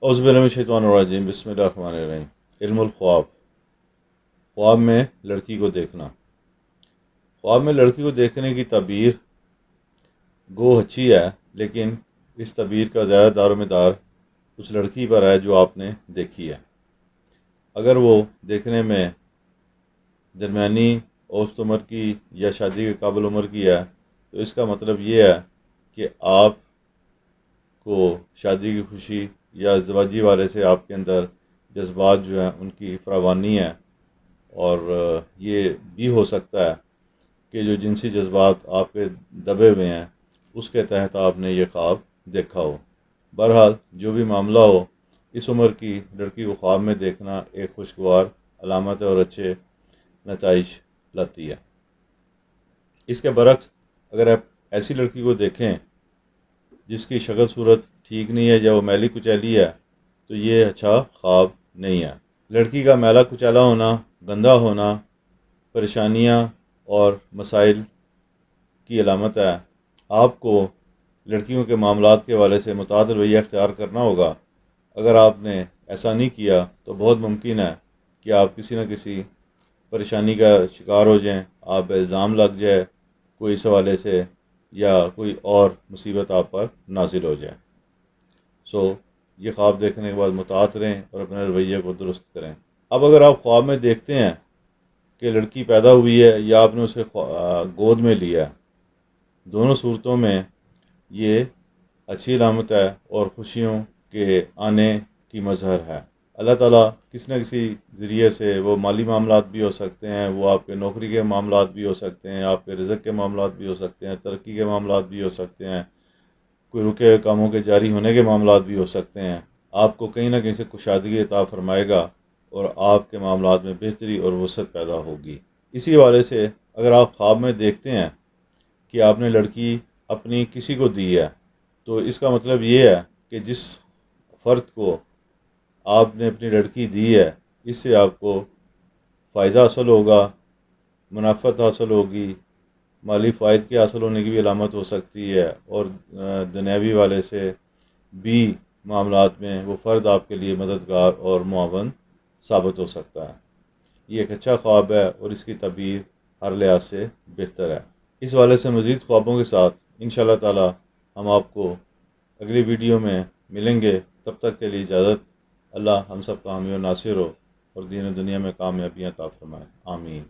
औज़ुबिल्लाहिमिनश्शैतानिर्रजीम बिस्मिल्लाहिर्रहमानिर्रहीम। इल्मुल ख्वाब, ख्वाब में लड़की को देखना। ख्वाब में लड़की को देखने की तबीर गो अच्छी है, लेकिन इस तबीर का ज़्यादा दारोमदार उस लड़की पर है जो आपने देखी है। अगर वो देखने में दरमियानी औसत उम्र की या शादी के काबिल उम्र की है, तो इसका मतलब ये है कि आपको शादी की खुशी या ज़वाजी वाले से आपके अंदर जज्बात जो हैं उनकी फरावानी है। और ये भी हो सकता है कि जो जिनसी जज्बात आपके दबे हुए हैं उसके तहत आपने ये ख्वाब देखा हो। बहरहाल जो भी मामला हो, इस उम्र की लड़की को ख्वाब में देखना एक खुशगवार अलामत है और अच्छे नताइज लाती है। इसके बरक्स अगर आप ऐसी लड़की को देखें जिसकी शक्ल सूरत ठीक नहीं है या वो मैली कुचैली है, तो ये अच्छा ख्वाब नहीं है। लड़की का मैला कुचैला होना, गंदा होना परेशानियाँ और मसाइल की अलामत है। आपको लड़कियों के मामलात के हवाले से मुतअद्दिद रवैया अख्तियार करना होगा। अगर आपने ऐसा नहीं किया तो बहुत मुमकिन है कि आप किसी न किसी परेशानी का शिकार हो जाएं, आप पे इल्ज़ाम लग जाए कोई इस हवाले से, या कोई और मुसीबत आप पर नाजिल हो जाए। ये ख्वाब देखने के बाद मुताअत रहें और अपने रवैये को दुरुस्त करें। अब अगर आप ख्वाब में देखते हैं कि लड़की पैदा हुई है या आपने उसे गोद में लिया, दोनों सूरतों में ये अच्छी अलामत है और खुशियों के आने की मज़हर है। अल्लाह ताला किसी न किसी ज़रिए से, वो माली मामलात भी हो सकते हैं, वो आपके नौकरी के मामलात भी हो सकते हैं, आपके रिज़्क़ के मामलात भी हो सकते हैं, तरक्की के मामलात भी हो सकते हैं, कोई रुके हुए कामों के जारी होने के मामलात भी हो सकते हैं। आपको कहीं ना कहीं से कुशादगी अता फरमाएगा और आपके मामलात में बेहतरी और वसअत पैदा होगी। इसी हवाले से अगर आप ख्वाब में देखते हैं कि आपने लड़की अपनी किसी को दी है, तो इसका मतलब ये है कि जिस फ़र्द को आपने अपनी लड़की दी है, इससे आपको फ़ायदा हासिल होगा, मुनाफ़त हासिल होगी, माली फ़ायद के हासिल होने की भी अलामत हो सकती है, और दुनियावी वाले से भी मामलात में वो फ़र्द आपके लिए मददगार और मुआवन साबित हो सकता है। ये एक अच्छा ख्वाब है और इसकी तबीर हर लिहाज से बेहतर है। इस वाले से मज़ीद ख्वाबों के साथ इंशाअल्लाह ताला हम आपको अगली वीडियो में मिलेंगे। तब तक के लिए इजाज़त। अल्लाह हम सब का हामी और नासिर हो और दीन दुनिया में कामयाबियाँ अता फरमाए। आमीन।